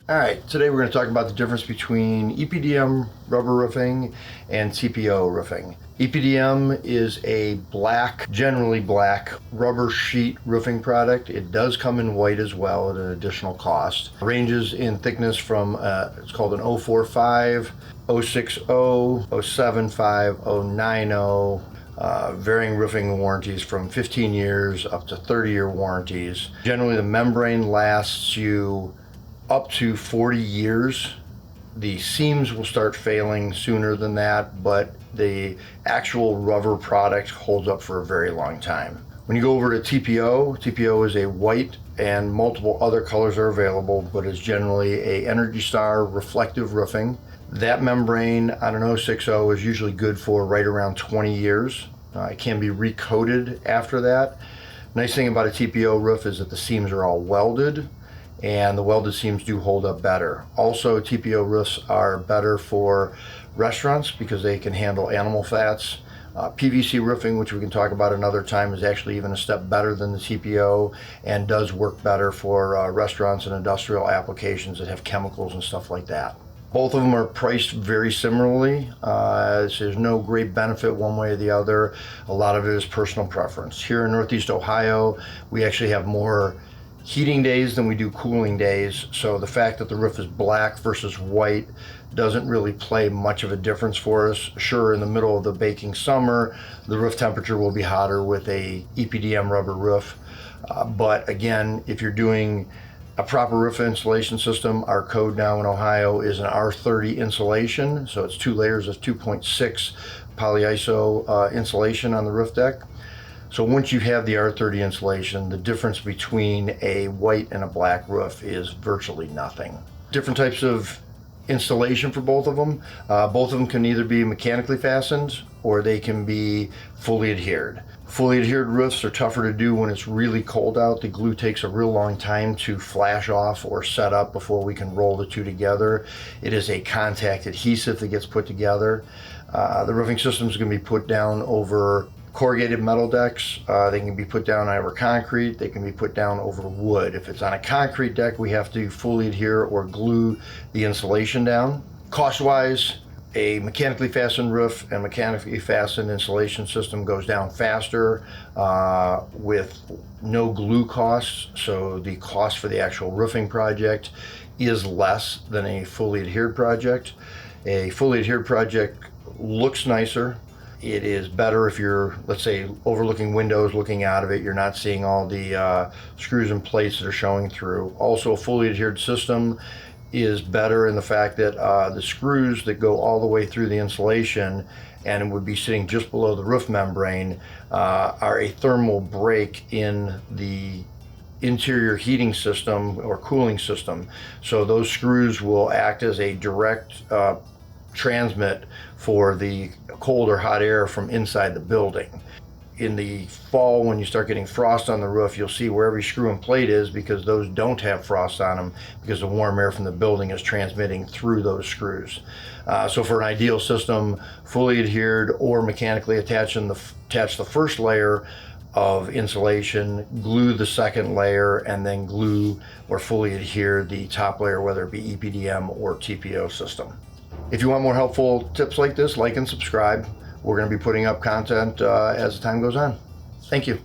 All right, today we're going to talk about the difference between EPDM rubber roofing and TPO roofing. EPDM is a black, generally black, rubber sheet roofing product. It does come in white as well at an additional cost. Ranges in thickness from, it's called an 045, 060, 075, 090. Varying roofing warranties from 15 years up to 30-year warranties. Generally, the membrane lasts you up to 40 years. The seams will start failing sooner than that, but the actual rubber product holds up for a very long time. When you go over to TPO is a white, and multiple other colors are available, but it's generally a Energy Star reflective roofing. That membrane on an 060 is usually good for right around 20 years. It can be recoated after that. Nice thing about a TPO roof is that the seams are all welded, and the welded seams do hold up better. Also, TPO roofs are better for restaurants because they can handle animal fats. PVC roofing, which we can talk about another time, is actually even a step better than the TPO and does work better for restaurants and industrial applications that have chemicals and stuff like that. Both of them are priced very similarly. So there's no great benefit one way or the other. A lot of it is personal preference. Here in Northeast Ohio, we actually have more heating days than we do cooling days, so the fact that the roof is black versus white doesn't really play much of a difference for us. Sure, in the middle of the baking summer, the roof temperature will be hotter with a EPDM rubber roof, but again, if you're doing a proper roof insulation system, our code now in Ohio is an R30 insulation, so it's 2 layers of 2.6 polyiso insulation on the roof deck. So once you have the R30 insulation, the difference between a white and a black roof is virtually nothing. Different types of installation for both of them. Both of them can either be mechanically fastened or they can be fully adhered. Fully adhered roofs are tougher to do when it's really cold out. The glue takes a real long time to flash off or set up before we can roll the two together. It is a contact adhesive that gets put together. The roofing system is going to be put down over corrugated metal decks. They can be put down over concrete. They can be put down over wood. If it's on a concrete deck, we have to fully adhere or glue the insulation down. Cost-wise, a mechanically fastened roof and mechanically fastened insulation system goes down faster with no glue costs, so the cost for the actual roofing project is less than a fully adhered project. A fully adhered project looks nicer. It is better if you're, let's say, overlooking windows, looking out of it. You're not seeing all the screws and plates that are showing through. Also, a fully adhered system is better in the fact that the screws that go all the way through the insulation and would be sitting just below the roof membrane are a thermal break in the interior heating system or cooling system. So those screws will act as a direct transmit for the cold or hot air from inside the building. In the fall, when you start getting frost on the roof, you'll see where every screw and plate is because those don't have frost on them because the warm air from the building is transmitting through those screws. So for an ideal system, fully adhered or mechanically attach the first layer of insulation, glue the second layer, and then glue or fully adhere the top layer, whether it be EPDM or TPO system. If you want more helpful tips like this, like and subscribe. We're going to be putting up content as the time goes on. Thank you.